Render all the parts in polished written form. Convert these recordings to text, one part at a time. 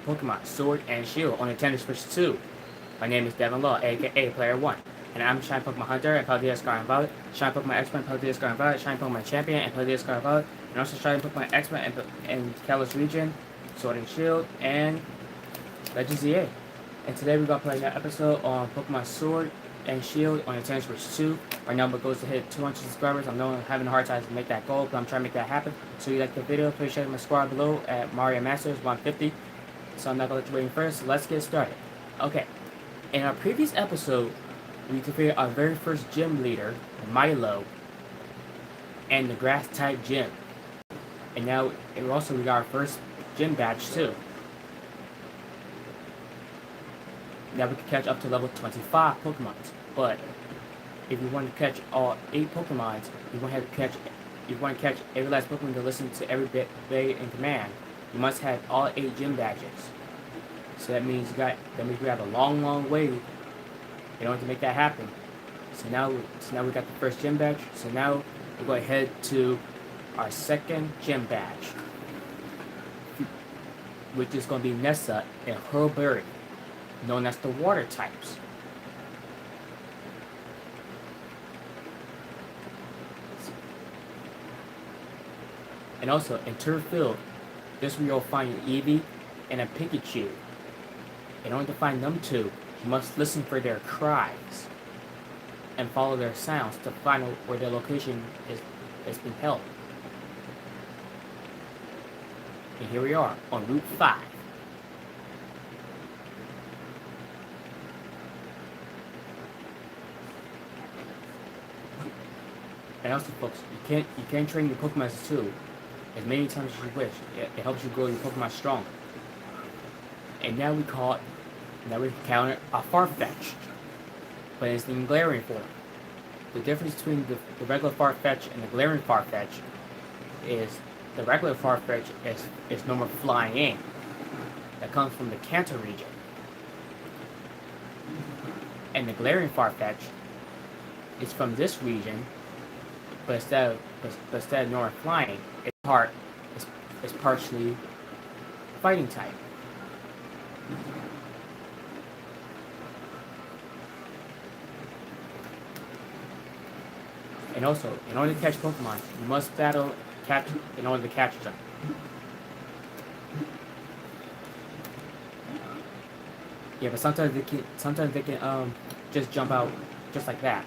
Pokemon Sword and Shield on Nintendo Switch 2. My name is Devon Law, aka Player 1, and I'm Shine Pokemon Hunter and Paldea Scar and Violet, Shine Pokemon Expert and Paldea Scar and Violet, Shine Pokemon Champion and Paldea Scar and Violet, and also Shine Pokemon Expert and Kalos Region, Sword and Shield, and Legends EA. And today we're going to play another episode on Pokemon Sword and Shield on Nintendo Switch 2. Right now, my goal is to hit 200 subscribers. I'm having a hard time to make that goal, but I'm trying to make that happen. So if you like the video, please check my squad below at Mario Masters 150. So I'm not going to let you waiting first. So let's get started. Okay. In our previous episode, we defeated our very first gym leader, Milo, and the grass type gym. And now we got our first gym badge too. Now we can catch up to level 25 Pokemon. But if you want to catch all 8 Pokemon, you want to catch every last Pokemon to listen to every bit in command, you must have all 8 gym badges. So that means we have a long way in order to make that happen. So now we got the first gym badge. So now we're going to head to our second gym badge, which is going to be Nessa and Hurlbury, known as the water types. And also in Turf Field, this is where you'll find an Eevee and a Pikachu. In order to find them two, you must listen for their cries and follow their sounds to find out where their location is being held. And here we are on Route 5. And also, folks, you can train your Pokemon too as many times as you wish. It helps you grow your Pokemon stronger. And now we encounter a Farfetch'd, but it's in Glaring form. The difference between the regular Farfetch'd and the Glaring Farfetch'd is the regular Farfetch'd is normal flying in. That comes from the Kanto region. And the Glaring Farfetch'd is from this region, but instead of normal flying, it's partially fighting type. And also, in order to catch Pokemon, you must battle in order to catch them. Yeah, but sometimes they can just jump out just like that.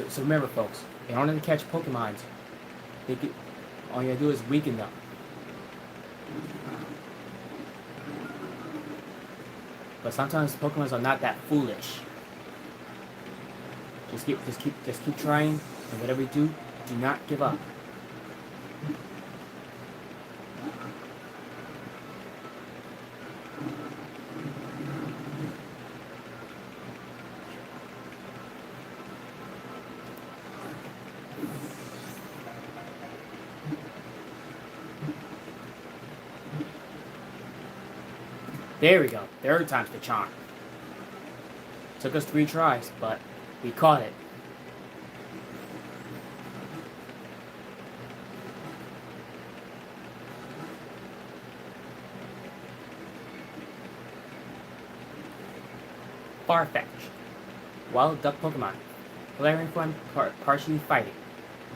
So remember, folks, in order to catch Pokemon, all you gotta do is weaken them. But sometimes Pokemon are not that foolish. Just keep trying, and whatever you do not give up. There we go. Third time's the charm. Took us 3 tries, but we caught it. Farfetch'd. Wild Duck Pokemon. Glaring form, partially fighting.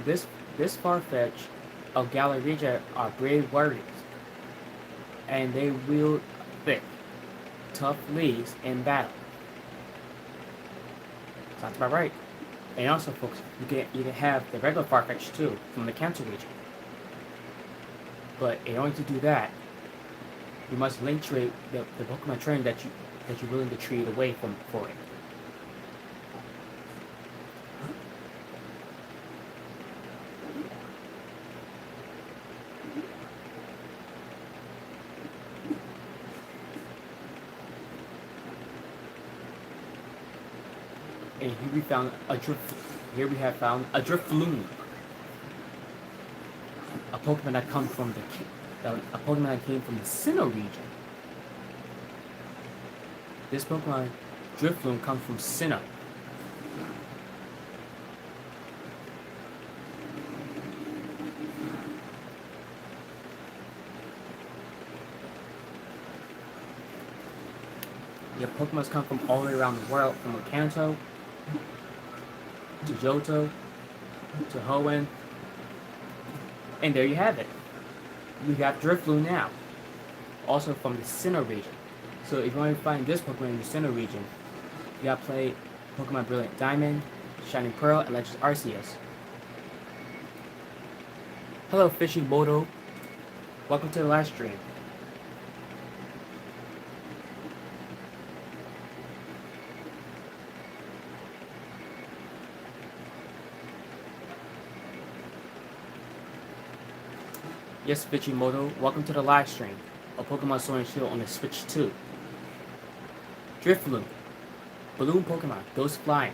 This Farfetch'd of Galleria are brave warriors, and they wield thick, tough leaves in battle. Sounds about right. And also, folks, you can have the regular Farfetch'd too from the Kanto region. But in order to do that, you must link trade the Pokemon trainer that you're willing to trade away from for it. And here we have found a Drifloon, a Pokemon that came from the Sinnoh region. This Pokemon Drifloon comes from Sinnoh. Your Pokemons come from all the way around the world, from Kanto to Johto to Hoenn, and there you have it. You got Drifloon now, also from the Sinnoh region. So if you want to find this Pokemon in the Sinnoh region, you gotta play Pokemon Brilliant Diamond, Shining Pearl, and Legends Arceus. Hello, Fishy Moto. Welcome to the live stream. Yes, Moto, welcome to the live stream of Pokemon Sword and Shield on the Switch 2. Drifloon, balloon Pokemon, goes flying.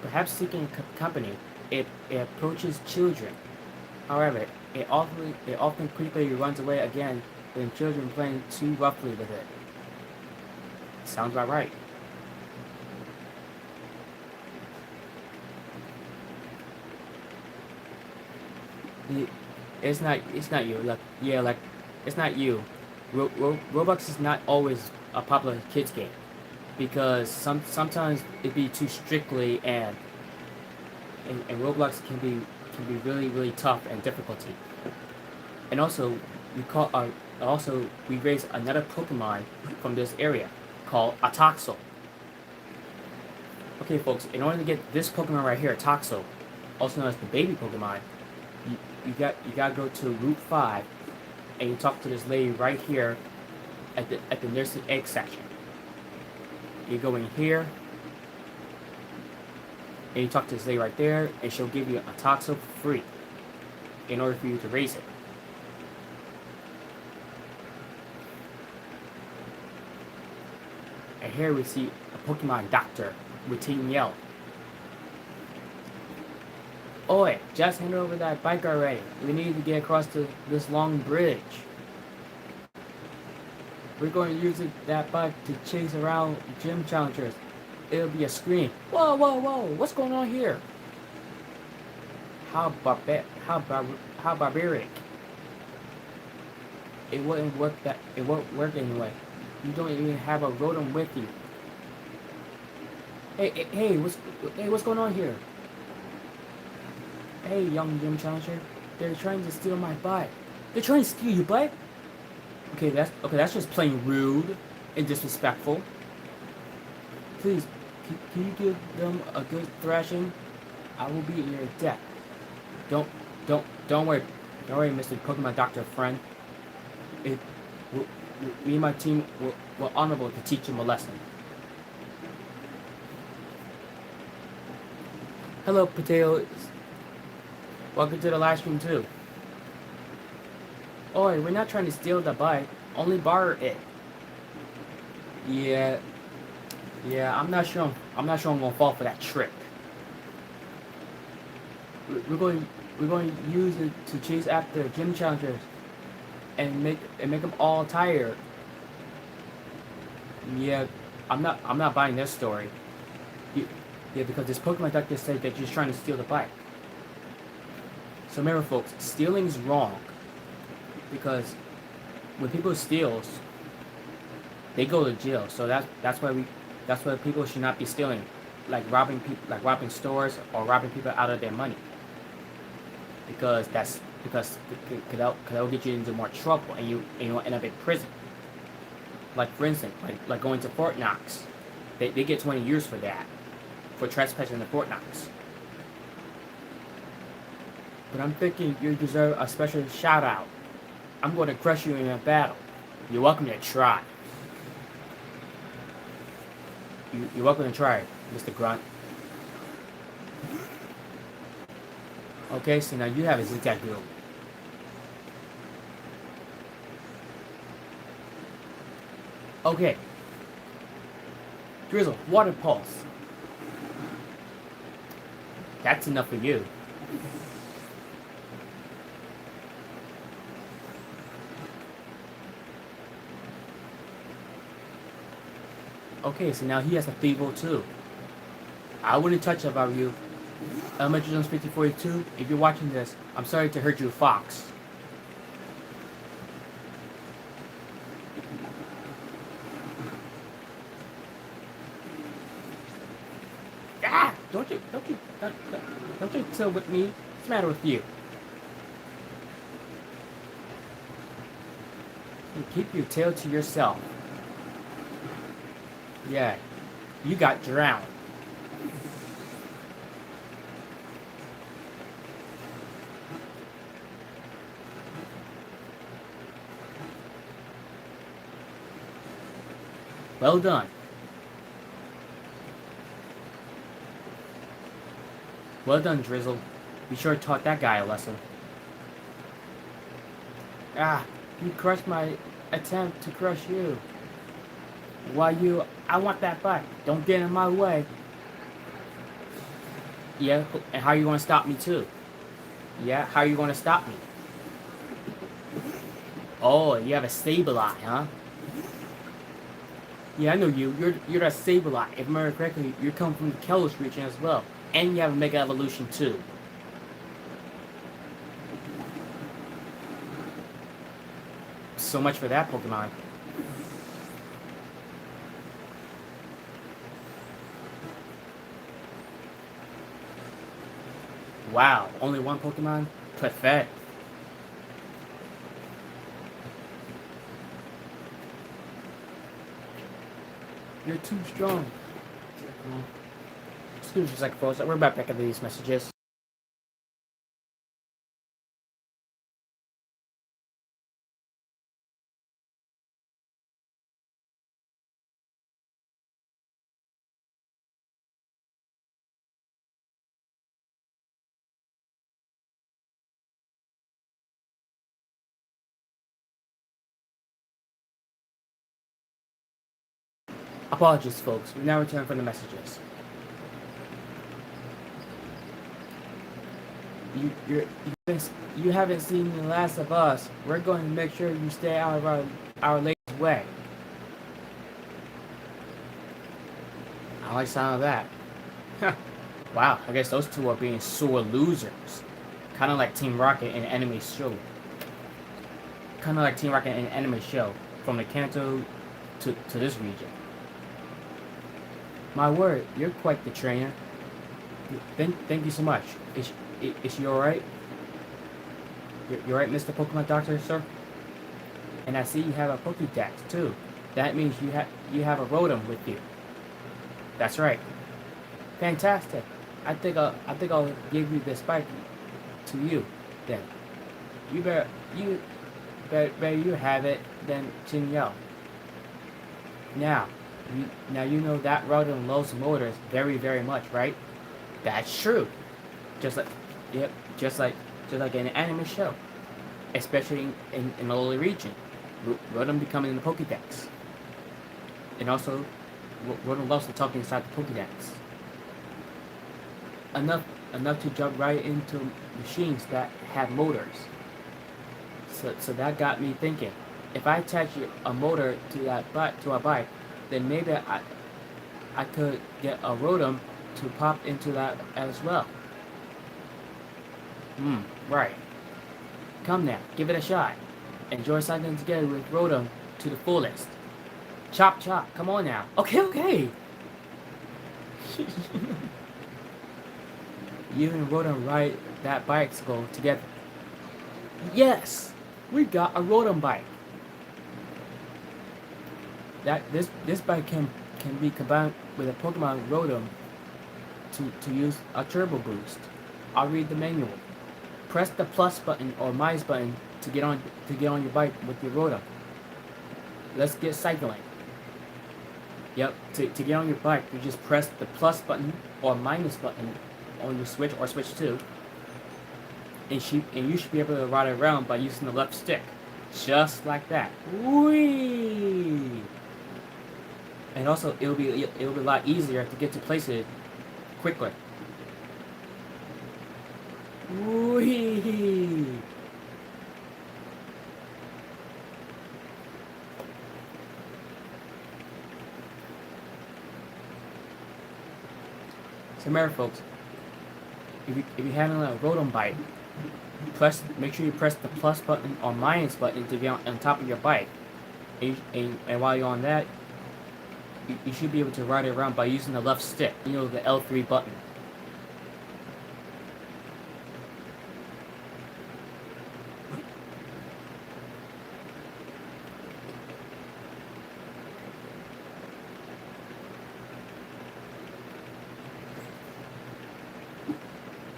Perhaps seeking company, it approaches children. However, it often quickly runs away again when children playing too roughly with it. Sounds about right. It's not you. It's not you. Roblox is not always a popular kids game because sometimes it be too strictly and Roblox can be really tough and difficulty. And also we raised another Pokemon from this area called a Toxel. Okay, folks, in order to get this Pokemon right here, Toxel, also known as the baby Pokemon, you gotta go to Route 5 and you talk to this lady right here at the nursing egg section. You go in here and you talk to this lady right there and she'll give you a Toxel for free in order for you to raise it. And here we see a Pokemon Doctor with Team Yell. Oi, just hand over that bike already. We need to get across this long bridge. We're going to use that bike to chase around gym challengers. It'll be a scream. Whoa, what's going on here? How barbaric. It won't work anyway. You don't even have a Rotom with you. Hey, what's going on here? Hey, young gym challenger, they're trying to steal my bike. They're trying to steal your bike? Okay, that's just plain rude and disrespectful. Please, can you give them a good thrashing? I will be in your debt. Don't worry, Mr. Pokemon Doctor friend. Me and my team were honorable to teach him a lesson. Hello, potatoes. Welcome to the live stream too. Oi, we're not trying to steal the bike, only borrow it. Yeah, I'm not sure I'm gonna fall for that trick. We're going to use it to chase after gym challengers and make them all tired. Yeah, I'm not buying this story. Yeah, because this Pokemon Doctor said that you're trying to steal the bike. So remember, folks, stealing is wrong because when people steals, they go to jail. So that's why people should not be stealing, like robbing stores or robbing people out of their money. Because that'll get you into more trouble and you'll end up in prison. Like for instance, like going to Fort Knox, they get 20 years for that, for trespassing to Fort Knox. But I'm thinking you deserve a special shout out. I'm going to crush you in a battle. You're welcome to try. You're welcome to try, Mr. Grunt. Okay, so now you have a zigzag build. Okay. Drizzle, water pulse. That's enough for you. Okay, so now he has a feeble too. I wouldn't touch it if I were you. Elementary Jones 5042, if you're watching this, I'm sorry to hurt you, Fox. Ah! Don't you chill with me. What's the matter with you? You keep your tail to yourself. Yeah, you got drowned. Well done. Well done, Drizzle. You sure taught that guy a lesson. Ah, you crushed my attempt to crush you. Why you? I want that bike. Don't get in my way. Yeah, and how are you going to stop me too? Yeah, how are you going to stop me? Oh, you have a Sableye, huh? Yeah, I know you. You're that Sableye. If I remember correctly, you come from the Kalos region as well. And you have a Mega Evolution too. So much for that Pokemon. Wow, only one Pokemon? Pathetic. You're too strong. Excuse me a second, folks. We're back at these messages. Apologies, folks. We now return from the messages. You haven't seen the last of us. We're going to make sure you stay out of our lady's way. I like the sound of that. Wow, I guess those two are being sore losers. Kind of like Team Rocket in an anime show. From the Kanto to this region. My word, you're quite the trainer. Thank you so much. Is she alright? You're right, Mr. Pokemon Doctor, sir? And I see you have a Pokédex, too. That means you have a Rotom with you. That's right. Fantastic. I think I'll give you this bike to you, then. You better you have it than Jin Yo. Now you know that Rotom loves motors very, very much, right? That's true. Just like in an anime show. Especially in the Lowly region. Rotom becoming in the Pokédex. And also Rotom loves to talk inside the Pokédex. Enough to jump right into machines that have motors. So that got me thinking. If I attach a motor to a bike, then maybe I could get a Rotom to pop into that as well. Right. Come now, give it a shot. Enjoy cycling together with Rotom to the fullest. Chop chop, come on now. Okay. You and Rotom ride that bicycle together. Yes! We got a Rotom bike. This bike can be combined with a Pokemon Rotom to use a turbo boost. I'll read the manual. Press the plus button or minus button to get on your bike with your Rotom. Let's get cycling. Yep, to get on your bike, you just press the plus button or minus button on your Switch or Switch 2. And you should be able to ride it around by using the left stick. Just like that. Whee! And also, it'll be a lot easier to get to places quickly. Whee! So remember, folks, if you're having a rotom bike, make sure you press the plus button or minus button to be on top of your bike. And while you're on that, you should be able to ride it around by using the left stick, the L3 button.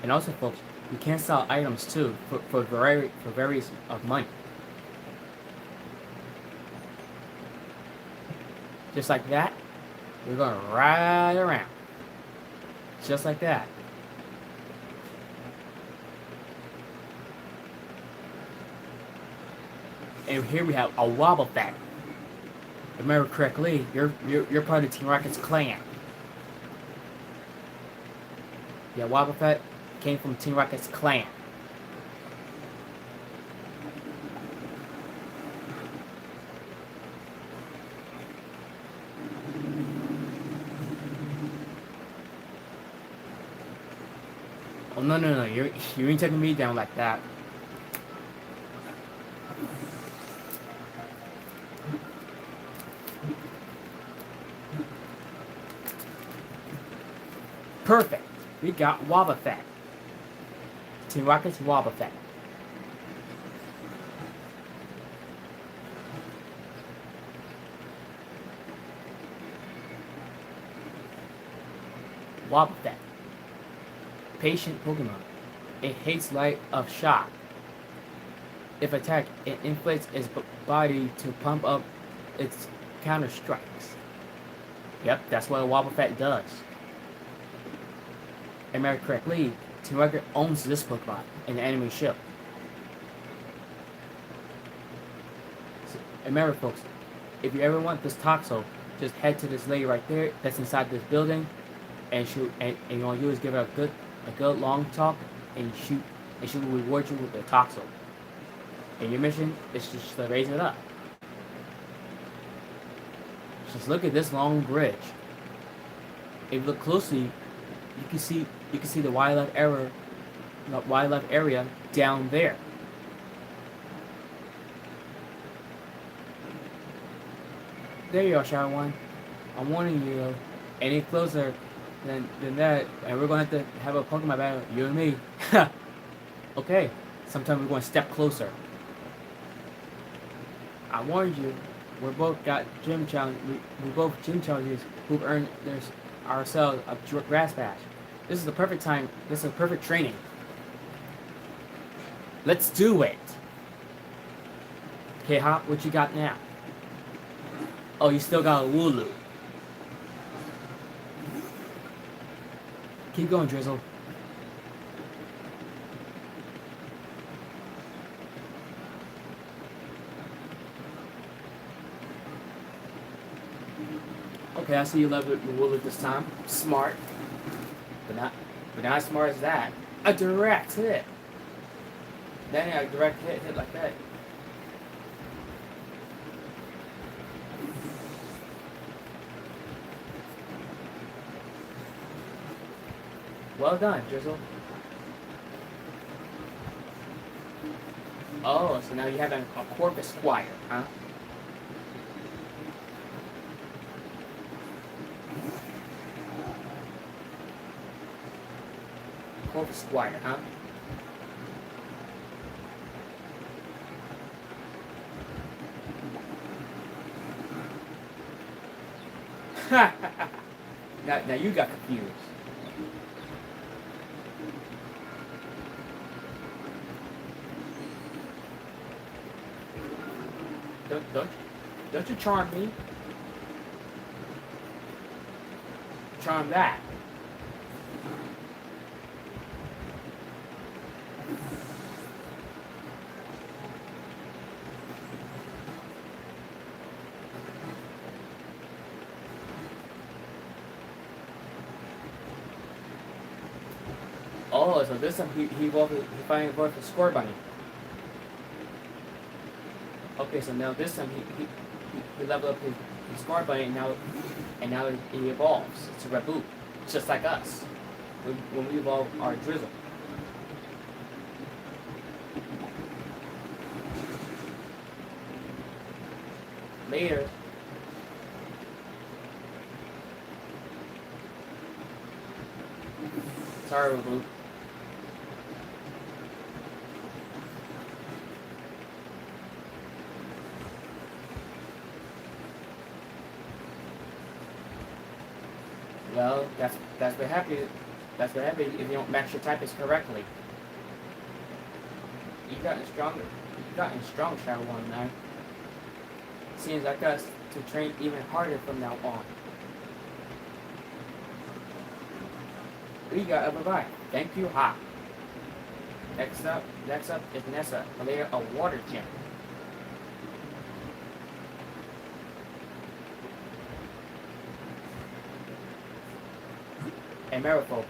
And also, folks, you can sell items too for various of money. Just like that, we're gonna ride around. Just like that. And here we have a Wobble Fett. If I remember correctly, you're part of Team Rocket's clan. Yeah, Wobble Fett came from Team Rocket's clan. Oh no, you ain't taking me down like that. Perfect. We got Wobble Fett. Team Rocket's Wobble Fett. Wobble Fett. Patient Pokemon. It hates light of shock. If attacked, it inflates its body to pump up its counter strikes. Yep, that's what a Wobble Fett does. If I remember correctly, Team Rocket owns this Pokemon in the anime show. So, remember, folks, if you ever want this Toxel, just head to this lady right there that's inside this building, and you want to do is give her a good long talk, and she will reward you with the Toxel. And your mission is just to raise it up. Just look at this long bridge. If you look closely, you can see the wildlife area down there. There you are, Shadow One. I'm warning you, any closer than that, and we're going to have a Pokemon battle, you and me. Okay, sometime we're going to step closer. I warned you, we both got gym challenge. We both gym challenges who've earned ourselves a grass patch. This is the perfect time. This is a perfect training. Let's do it. Okay, Hop, what you got now? Oh, you still got a Wooloo. Keep going, Drizzle. Okay, I see you leveled your Wooloo this time. Smart. But not as smart as that. A direct hit. Then a direct hit like that. Well done, Drizzle. Oh, so now you have a Corvus Squire, huh? Corvus Squire, huh? now you got confused. Don't you charm me? Charm that. Oh, so this time he finally evolved the Score Bunny. Okay, so now this time he leveled up his Score Bunny, and now he evolves. It's a Raboot, just like us. when we evolve our Drizzle. Later. Sorry, Luke. Well, that's what happens. That's what happens if you don't match your types correctly. You've gotten stronger. You've gotten strong, Shadow One, man. Seems like us to train even harder from now on. We got a bye. Thank you, Ha. Next up is Nessa, a layer of water gem. And Marifolks,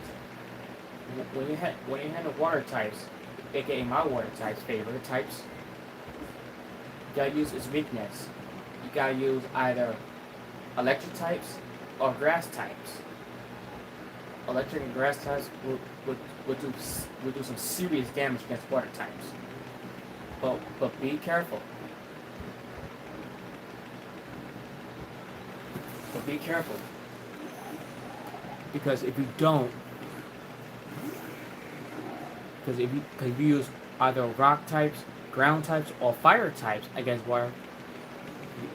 when you handle water types, aka my water types, favorite types, you gotta use its weakness. You gotta use either electric types or grass types. Electric and grass types will do some serious damage against water types. But be careful. But be careful. Because if you don't, because if you use either rock types, ground types, or fire types against water,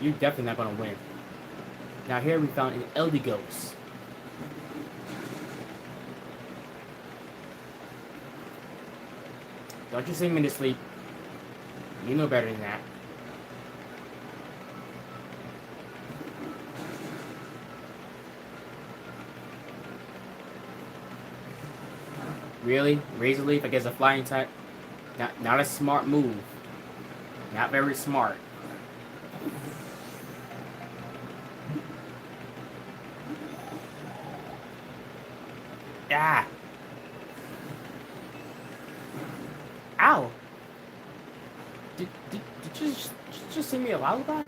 you're definitely not gonna win. Now here we found an Eldegoss. Don't you sing me to sleep. You know better than that. Really? Razor Leaf against a flying type? Not a smart move. Not very smart. Ah! Ow! Did you just sing me a lullaby?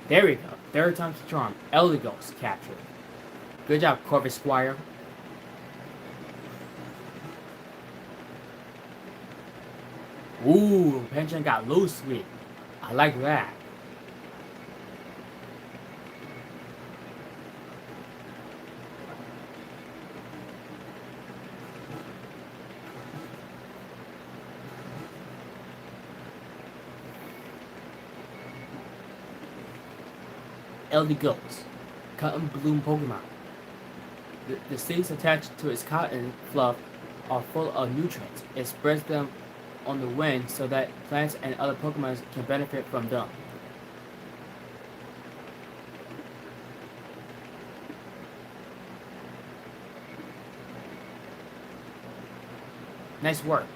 There we go. Third time's the charm. Eldegoss captured. Good job, Corvus Squire. Ooh, Pension got loose sweet. I like that. Eldegoss, cotton bloom Pokemon. The seeds attached to its cotton fluff are full of nutrients. It spreads them on the wind so that plants and other Pokemon can benefit from them. Nice work.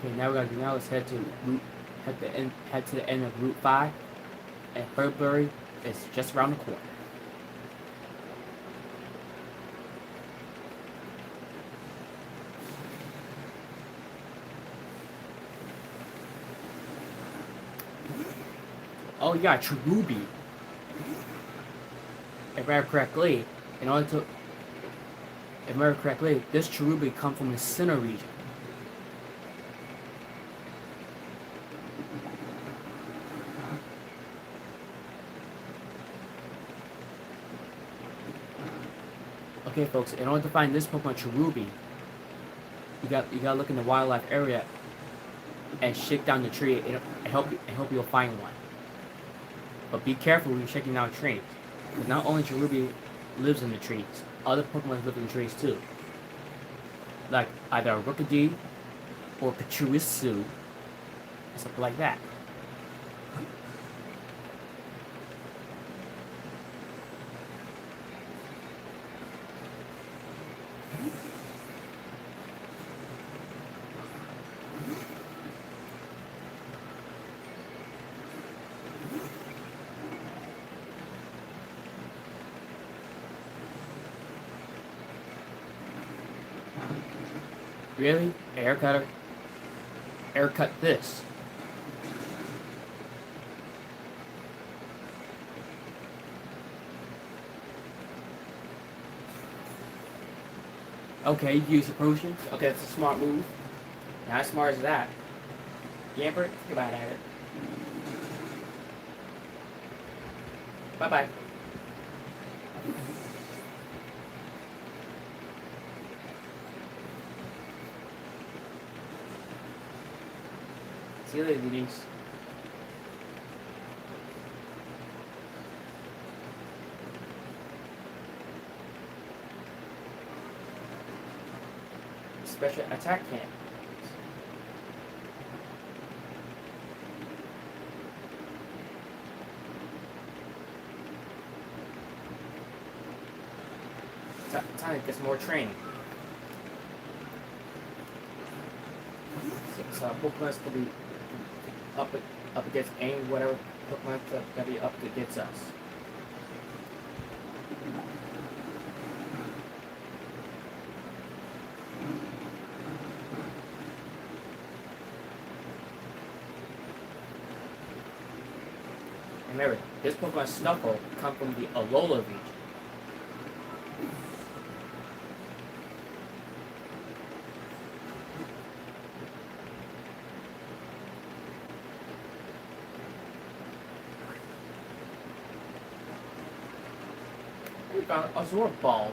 Okay, now let's head to the end of Route 5, and Herbury is just around the corner. Oh yeah, Cherubi. If I remember correctly, this Cherubi comes from the Sinnoh region. Okay, folks, in order to find this Pokemon Cherubi, you gotta look in the wildlife area and shake down the tree and hope you'll find one. But be careful when you're shaking down trees, because not only Cherubi lives in the trees, other Pokemon live in the trees too, like either a Rookidee or Pachirisu, something like that. Really? Air cutter? Air cut this. Okay, use the potion. Okay, that's a smart move. Not as smart as that. Yamper, goodbye at it. Bye bye. See you later, Denise. Special attack camp. Time to get some more training. So Pokemon's gonna be up against any whatever Pokemon's gonna be up against us. Remember, this Pokemon Snuffle comes from the Alola region. We got a Zorb Ball.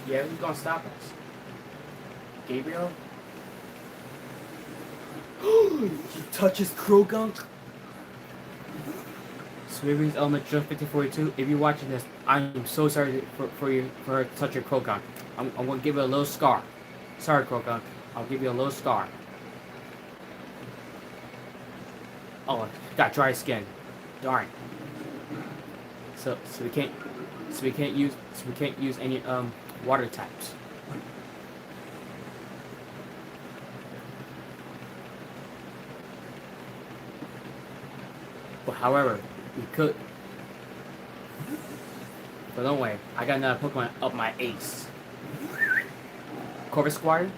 Yeah, who's gonna stop us? Gabriel? He touches Krogunk? Sweeties Element Jump 5042, if you're watching this, I'm so sorry for her to touch your Krogunk. I'm gonna give it a little scar. Sorry, Krogunk. I'll give you a little scar. Oh, got dry skin. Darn. So we can't use any water types. But however, we could. But don't worry, I got another Pokemon up my ace. Corvus Squire.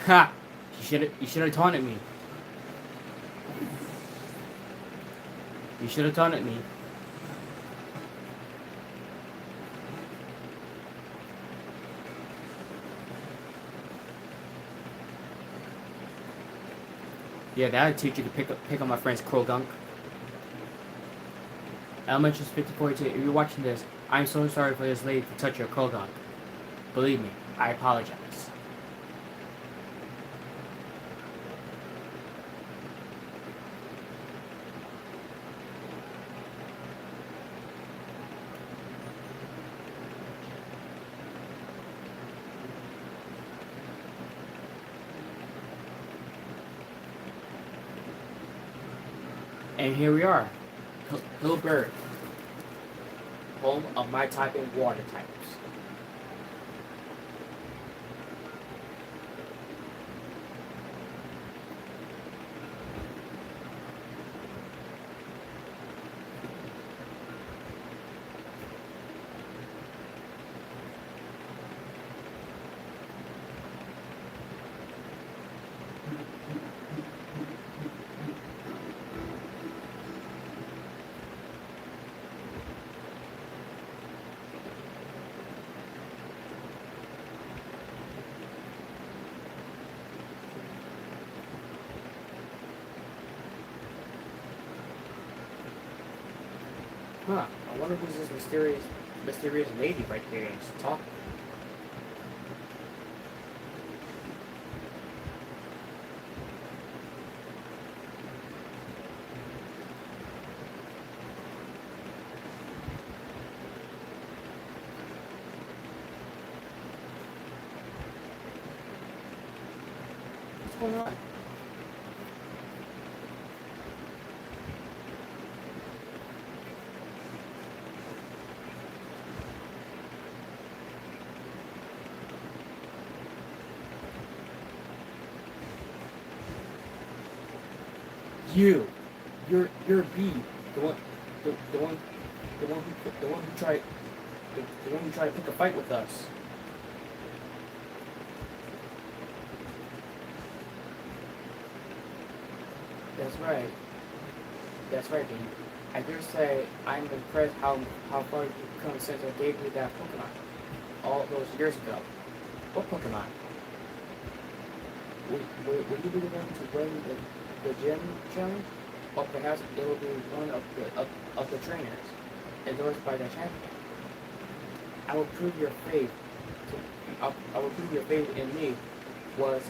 Ha! You should have taunted me. You should have taunted me. Yeah, that'll teach you to pick up my friend's Krogunk. Elementary 5042, if you're watching this, I'm so sorry for this lady to touch your Krogunk. Believe me, I apologize. And here we are, Hillberg, home of my type and water types. Huh, I wonder who's this mysterious lady right there and she's talking. going on? You, you're B, the one, the one, the one who tried, the one who tried to pick a fight with us. That's right. That's right, Dean. I dare say I'm impressed how far you've come since I gave you that Pokemon all those years ago. What Pokemon? Will you be the one to win the gym challenge? Or perhaps it will be one of the trainers endorsed by the champion. I will prove your faith I will prove your faith in me was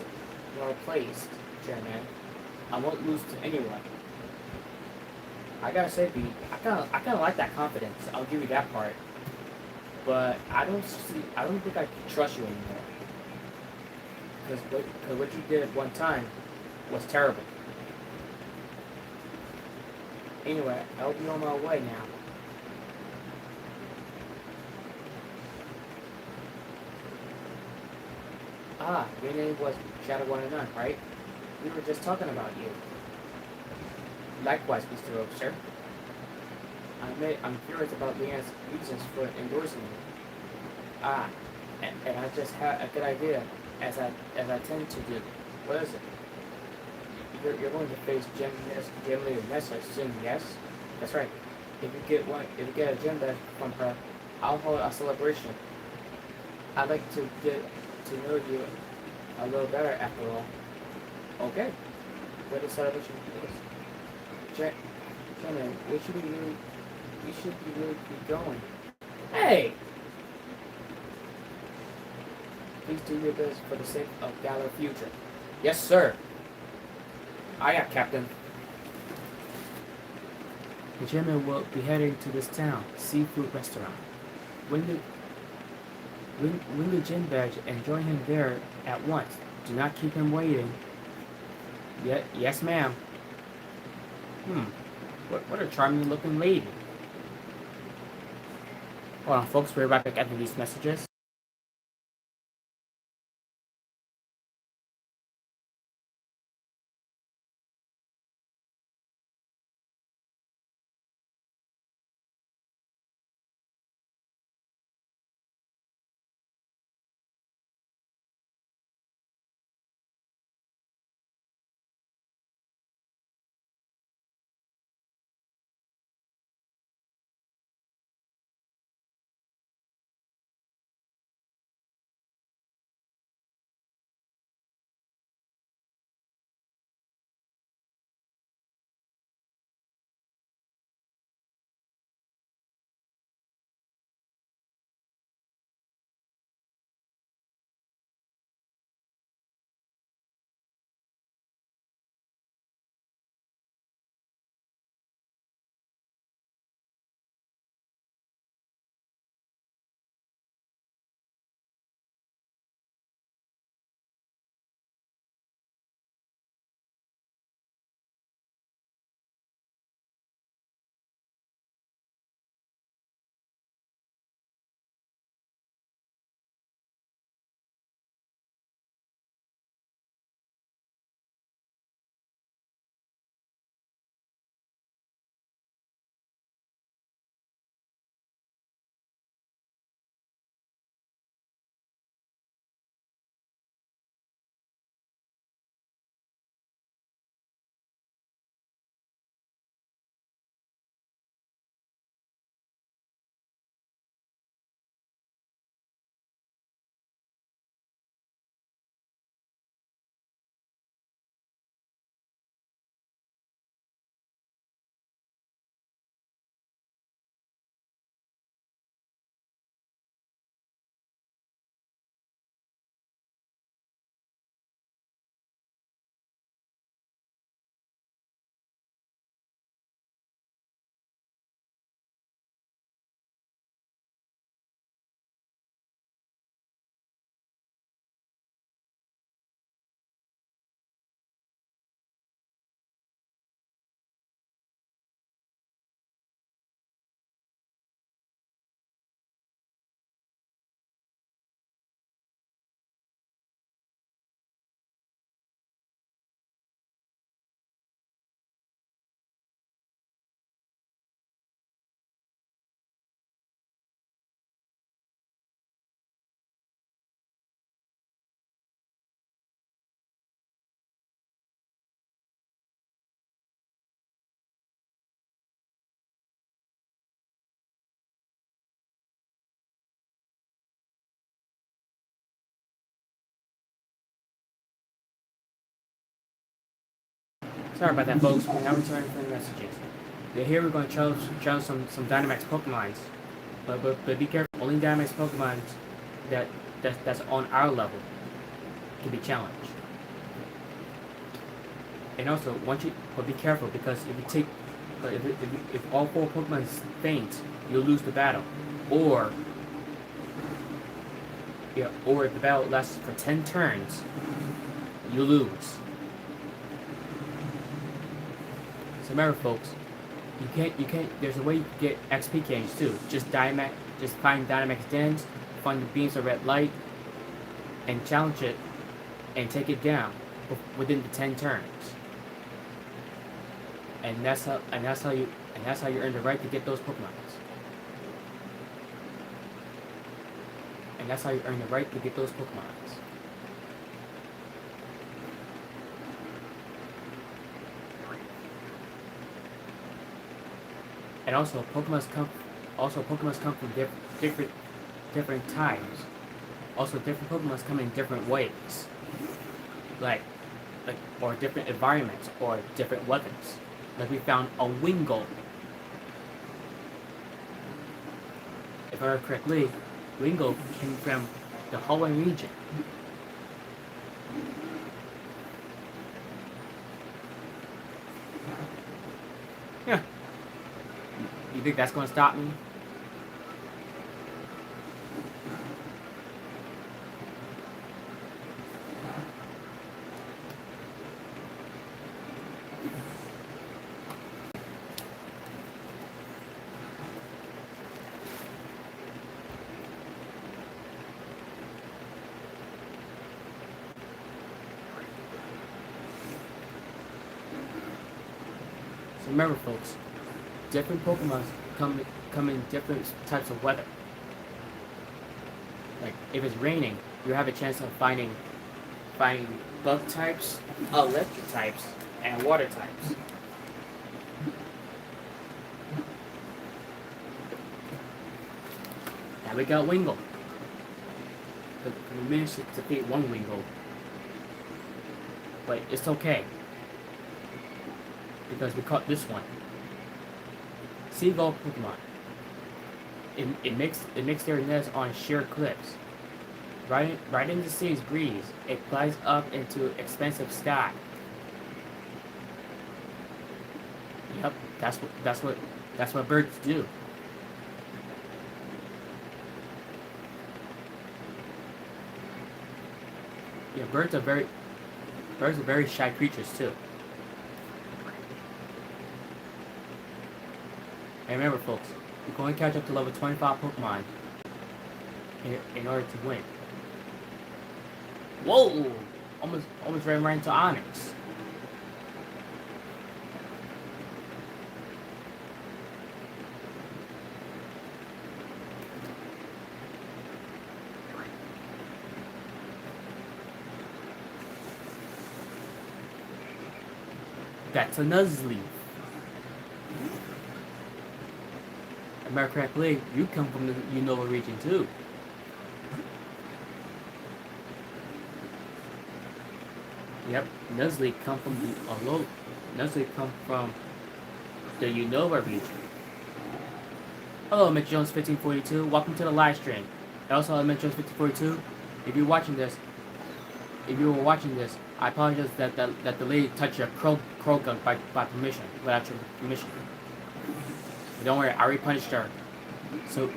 well placed, Chairman. I won't lose to anyone. I gotta say, B, I kinda like that confidence. I'll give you that part. But I don't think I can trust you anymore. Cause what you did one time was terrible. Anyway, I'll be on my way now. Ah, your name was Shadow 109, right? We were just talking about you. Likewise, Mr. Officer. I'm curious about Leanne's reasons for endorsing you. Ah, and I just had a good idea, as I tend to do. What is it? You're going to face Gem Leader Nessa soon, yes? That's right. If you get a gem badge from her, I'll hold a celebration. I'd like to get to know you a little better after all. Okay. Where the celebration is. Gentlemen, we should be really be going. Hey! Please do your best for the sake of Galar future. Yes, sir. Aye, aye, Captain. The gentleman will be heading to this town seafood restaurant. Win the win the gym badge and join him there at once. Do not keep him waiting. Yes, ma'am. Hmm. What a charming looking lady. Hold on, folks. We're right back after these messages. Sorry about that, folks. We're now returning from the messages. Here we're going to challenge some Dynamax Pokemons. But be careful. Only Dynamax Pokemons that's on our level can be challenged. And also, but be careful, because if you take, if all 4 Pokemon faint, you'll lose the battle. Or if the battle lasts for 10 turns, you lose. So remember, folks, you can't. There's a way you can get XP gains too. Just find Dynamax dens, find the beams of red light, and challenge it, and take it down within the 10 turns. And that's how you earn the right to get those Pokemon. And that's how you earn the right to get those Pokemon. And also, Pokemon come from different times. Also, different Pokemon come in different ways, or different environments or different weapons. Like we found a Wingull. If I remember correctly, Wingull came from the Hallway region. Yeah. You think that's going to stop me? So remember, folks, different Pokemon come in different types of weather. Like if it's raining, you have a chance of finding bug types, electric types, and water types. Now we got Wingull. We managed to defeat one Wingull, but it's okay because we caught this one. Seagull Pokemon. It makes their nest on sheer cliffs. Right in the sea's breeze, it flies up into expansive sky. Yep, that's what birds do. Yeah, birds are very shy creatures too. And remember, folks, you're going to catch up to level 25 Pokemon in order to win. Whoa! Almost ran right into Onyx. That's a Nuzleaf. Remember correctly, you come from the Unova region too. Yep, Nuzleaf come from the Unova region. Hello, Mitch Jones 1542. Welcome to the live stream. And also, Mitch Jones 1542. If you were watching this, I apologize that the lady touched your crow gun by permission, without your permission. But don't worry, I already punished her. So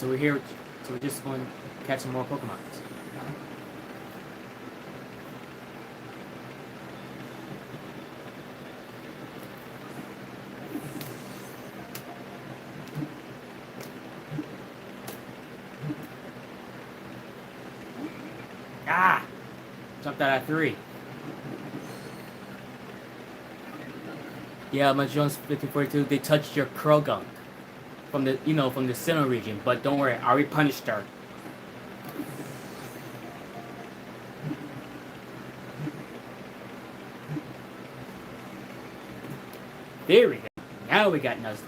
we're here. So we're just going to catch some more Pokemon. Ah! Jumped out at 3. Yeah, my Jones 1542, they touched your Krogan from the Sinnoh region, but don't worry, I already punished her. There we go. Now we got Nuzleaf.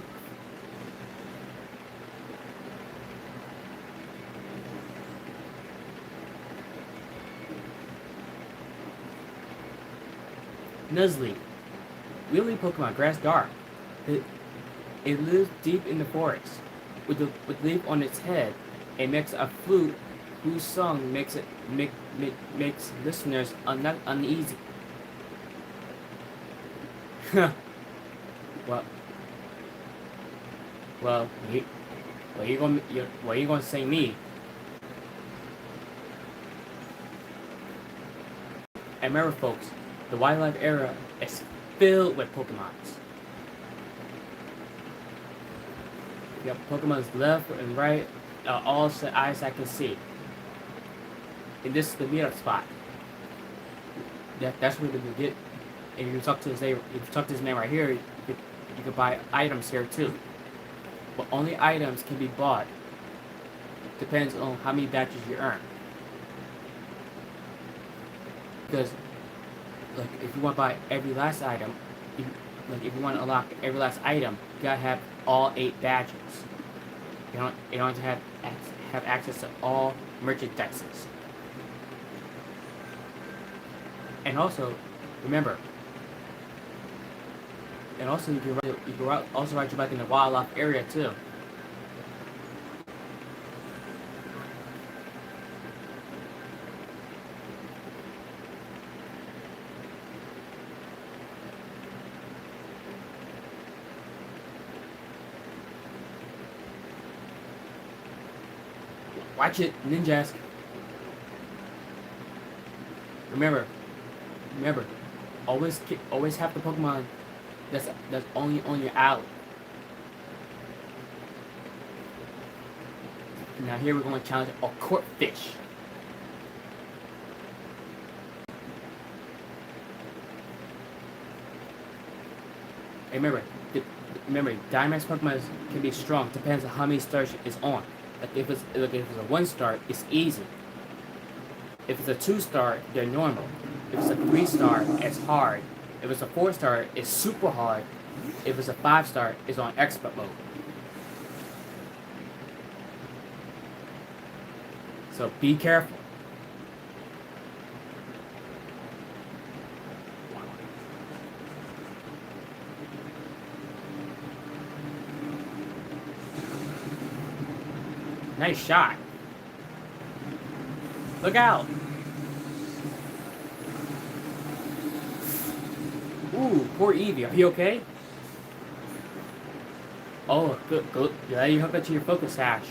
Nuzleaf. wheelie Pokemon, Grass Dark. It, it lives deep in the forest. With leaf on its head, it makes a flute whose song makes listeners uneasy. well, well, you gonna say me? And remember, folks, the wildlife era is filled with Pokemons. You have Pokemon's left and right, all the eyes I can see. And this is the meetup spot. That's where we get. And you talk to this man right here, you can buy items here too. But only items can be bought. Depends on how many badges you earn. Because, like, if you want to buy every last item, if you want to unlock every last item, you gotta have all 8 badges. You don't have access to all merchandises. And also, remember. And also, you can also ride your bike in the wildlife area too. Watch it, ninjas. Remember, always have the Pokemon that's only on your alley. Now here we're going to challenge a court fish. Hey, remember, Dynamax Pokemon can be strong. Depends on how many stars it's on. Like if it's a 1-star, it's easy. If it's a 2-star, they're normal. If it's a 3-star, it's hard. If it's a 4-star, it's super hard. If it's a 5-star, it's on expert mode. So be careful. Nice shot. Look out. Ooh, poor Eevee. Are you okay? Oh, good. Yeah, you hook it to your focus sash.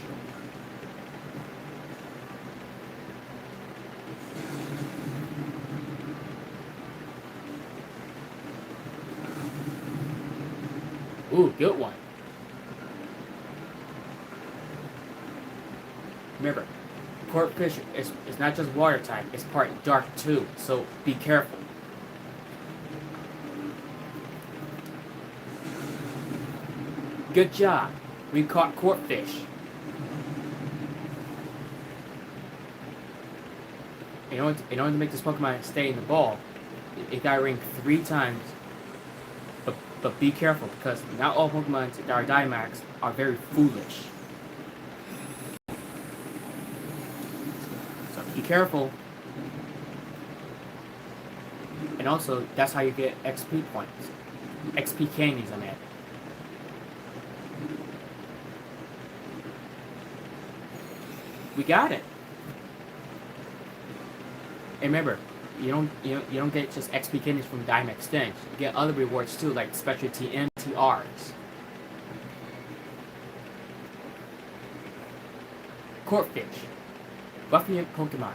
Ooh, good one. Remember, Corpfish is not just water type, it's part dark too, so be careful. Good job. We caught Corpfish. In order to make this Pokemon stay in the ball, it gotta ring 3 times. But be careful, because not all Pokemon that are Dynamax are very foolish. So be careful. And also, that's how you get XP points. XP candies, I mean. We got it. And remember, you don't get just XP candies from Dynamax things. You get other rewards too, like special TMTRs. Corpfish. Buffing Pokemon.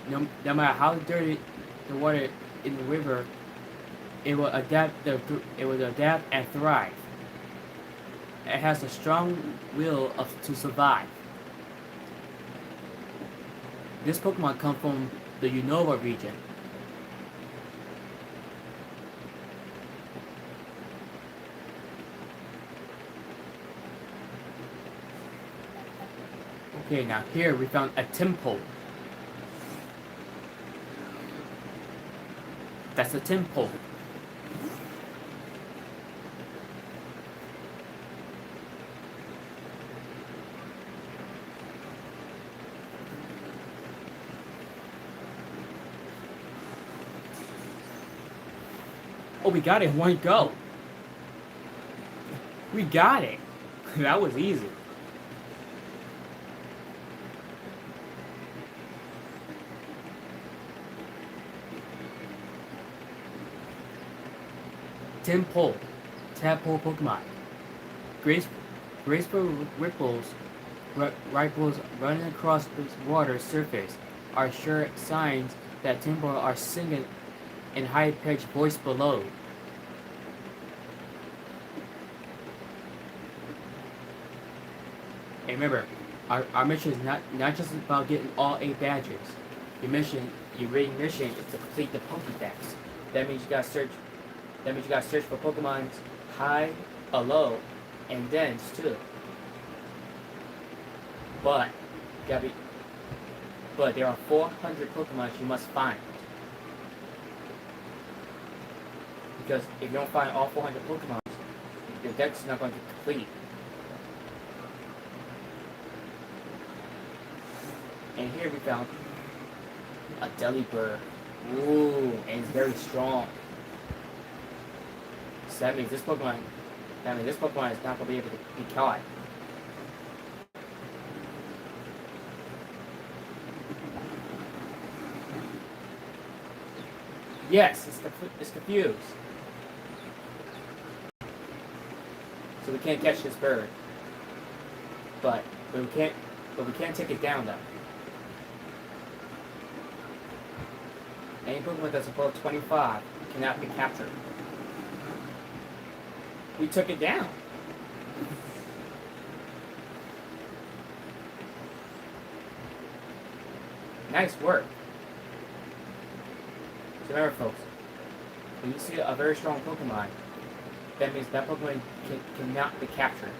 No matter how dirty the water in the river, it will adapt and thrive. It has a strong will to survive. This Pokemon comes from the Unova region. Okay, now here we found a temple. That's a temple. Oh, we got it in one go. We got it. That was easy. Tadpole. Tadpole Pokemon. Grace, graceful ripples running across the water's surface are sure signs that Tadpole are singing in high-pitched voice below. And remember, our mission is not just about getting all 8 badges. Your rating mission is to complete the Pokédex. That means you gotta search. That means you gotta search for Pokemon's high, low, and dense too. But there are 400 Pokemon you must find. Because if you don't find all 400 Pokemon, your dex is not going to be complete. And here we found a Delibird. Ooh, and it's very strong. So that means this Pokemon is not going to be able to be caught. Yes, it's confused. So we can't catch this bird. But we can't take it down though. Any Pokemon that's above 25 cannot be captured. We took it down. Nice work. So remember folks, when you see a very strong Pokemon, that means that Pokemon cannot be captured.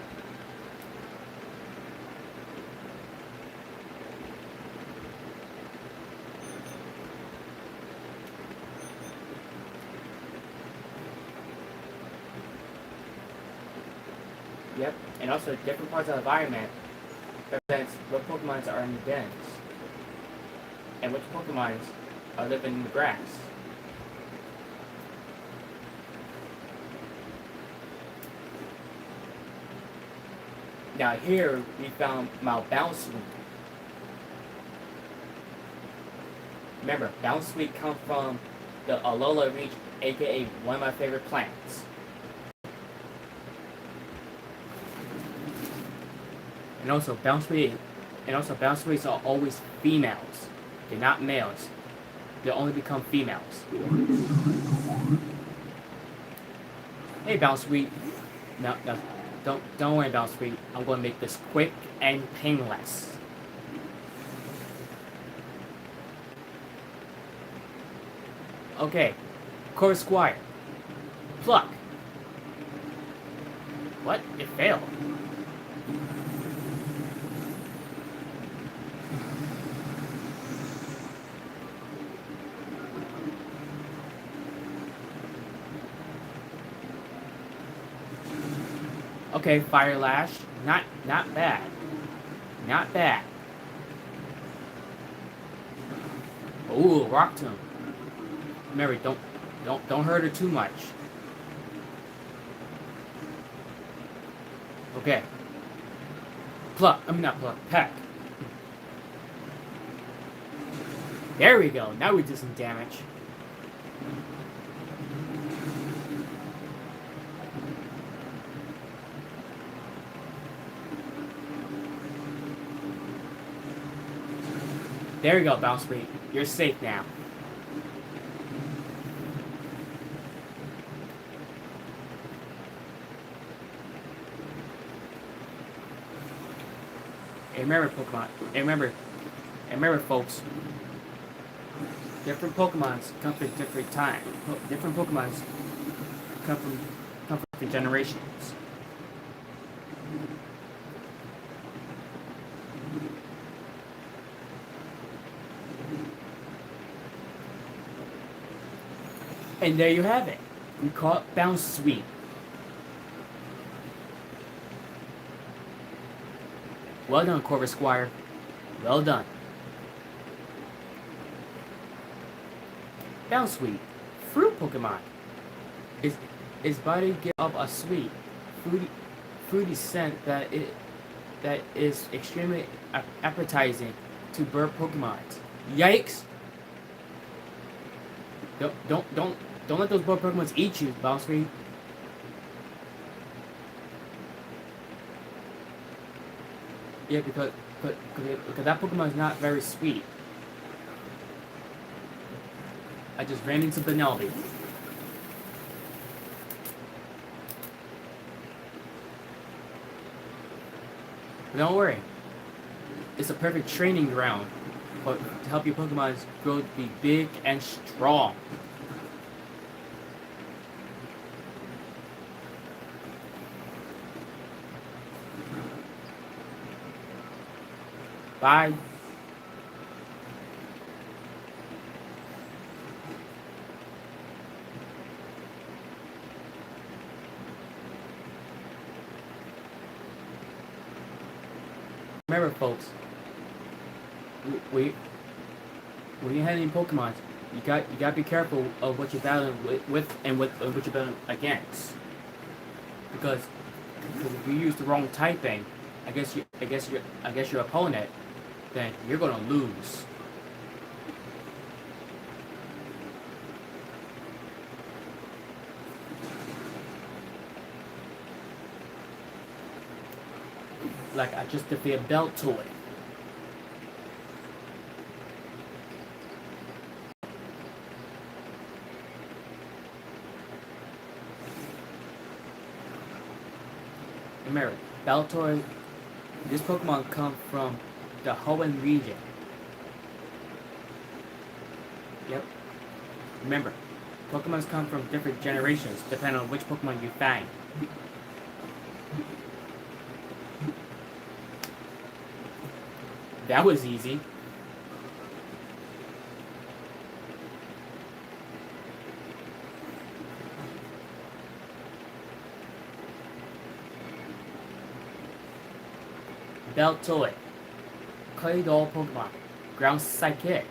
Yep, and also different parts of the environment represents what Pokemons are in the dens, and which Pokemons are living in the grass. Now here we found Bounsweet. Remember, Bounsweet comes from the Alola region, aka one of my favorite plants. And also Bounsweets are always females. They're not males. They only become females. Hey Bounsweet. No, don't worry Bounsweet. I'm gonna make this quick and painless. Okay. Corvisquire. Pluck. What? It failed. Okay, Fire Lash. Not bad. Not bad. Ooh, Rock Tomb. Mary, don't hurt her too much. Okay. Not Pluck. Peck. There we go. Now we do some damage. There you go, Bounsweet. You're safe now. And remember, Pokemon. And remember, folks. Different Pokemons come from different times. Different Pokemons come from different generations. And there you have it. We call it Bounsweet. Well done, Corvisquire. Well done. Bounsweet. Fruit Pokemon. Its, its body gives off a sweet, fruity, fruity scent that is extremely appetizing to bird Pokemon. Yikes! Don't let those bird Pokemon eat you, Bowsby. Yeah, because that Pokemon is not very sweet. I just ran into Penelope. But don't worry, it's a perfect training ground to help your Pokemon grow to be big and strong. Bye. Remember, folks, we when you have any Pokemon, you got to be careful of what you're battling with and what you're battling against. Because if you use the wrong typing, I guess your opponent, then you're gonna lose. Like I just defeated Beltoy. Remember, Baltoy, this Pokemon comes from the Hoenn region. Yep. Remember, Pokemons come from different generations depending on which Pokemon you find. That was easy. Beltoy. Clay Doll Pokemon. Ground Psychic.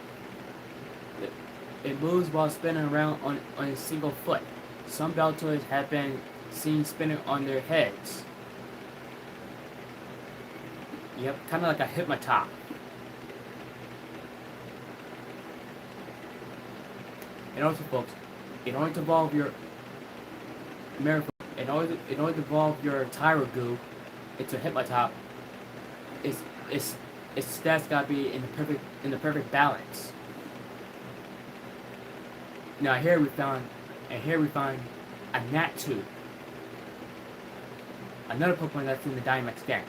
It moves while spinning around on a single foot. Some Baltoys have been seen spinning on their heads. Yep, kind of like a Hypnotop. And also, folks, in order to evolve your in order to evolve your Goo into a Hypnotop, its its its stats gotta be in the perfect balance. Now here we find a Natu, another Pokemon that's in the Dynamax gang.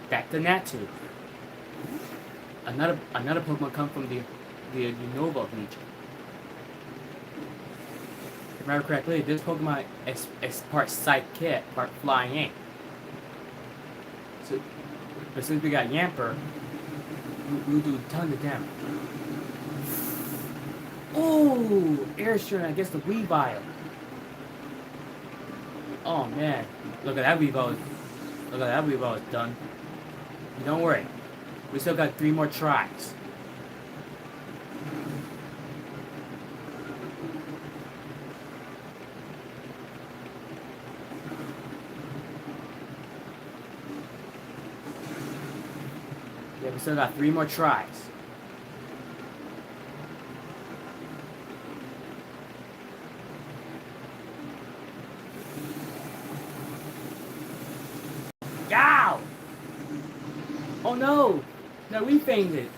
Back to Natu. Another Pokemon come from the Unova region. If I remember correctly, this Pokemon is part Psychic, part Flying. So, but since we got Yamper, we'll do a ton of damage. Oh, Air Stern against the Weavile. Oh man, look at that Weavile. Look at that Weavile is done. Don't worry, we still got 3 more tries. Yeah, we still got 3 more tries. Yow! Oh no! No, we fainted.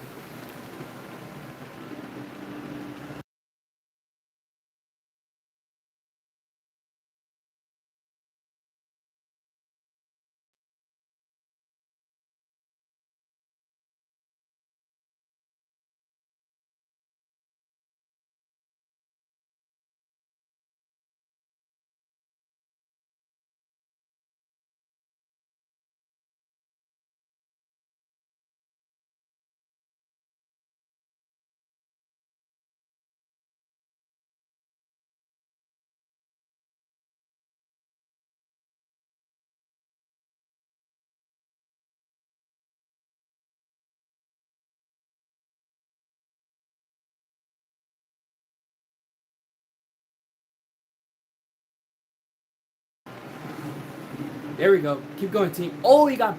There we go. Keep going, team. Oh, he got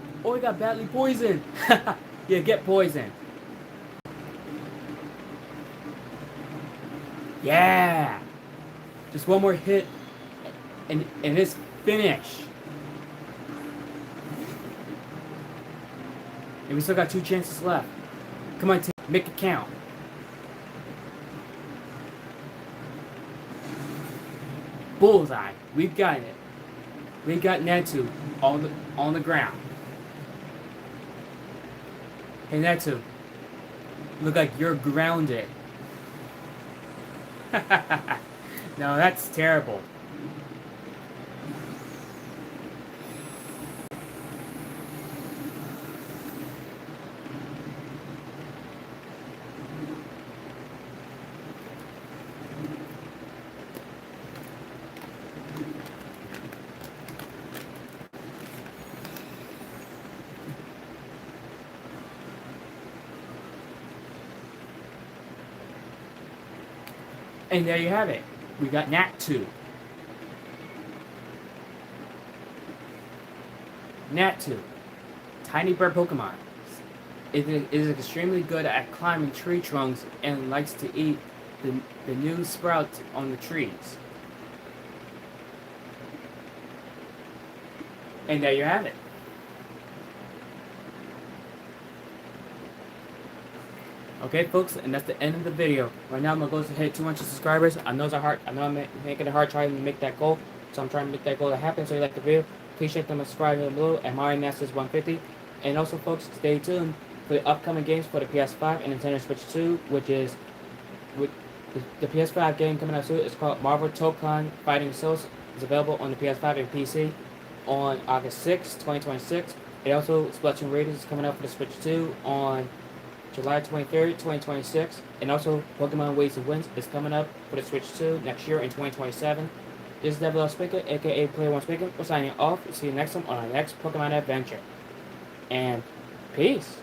badly poisoned. Yeah, get poisoned. Yeah. Just one more hit, and it's finish. And we still got 2 chances left. Come on, team. Make it count. Bullseye. We've got it. We got Netu on the ground. Hey Netu, look like you're grounded. No, that's terrible. And there you have it. We got Nat 2. Nat 2. Tiny bird Pokemon. It is extremely good at climbing tree trunks and likes to eat the new sprouts on the trees. And there you have it. Okay, folks, and that's the end of the video. Right now, I'm gonna go to hit 200 subscribers. I know it's hard. I know I'm making it hard trying to make that goal. So I'm trying to make that goal to happen. So if you like the video, please check the subscribe down below. And my Master is 150. And also, folks, stay tuned for the upcoming games for the PS5 and Nintendo Switch 2, which is the PS5 game coming out soon. It's called Marvel Tokon Fighting Souls. It's available on the PS5 and PC on August 6, 2026. And also, Splatoon Raiders is coming out for the Switch 2 on July 23rd, 2026. And also, Pokemon Ways to Win is coming up for the Switch 2 next year in 2027. This is Devon Law speaking, aka Player 1 speaking. We're signing off. See you next time on our next Pokemon adventure. And peace.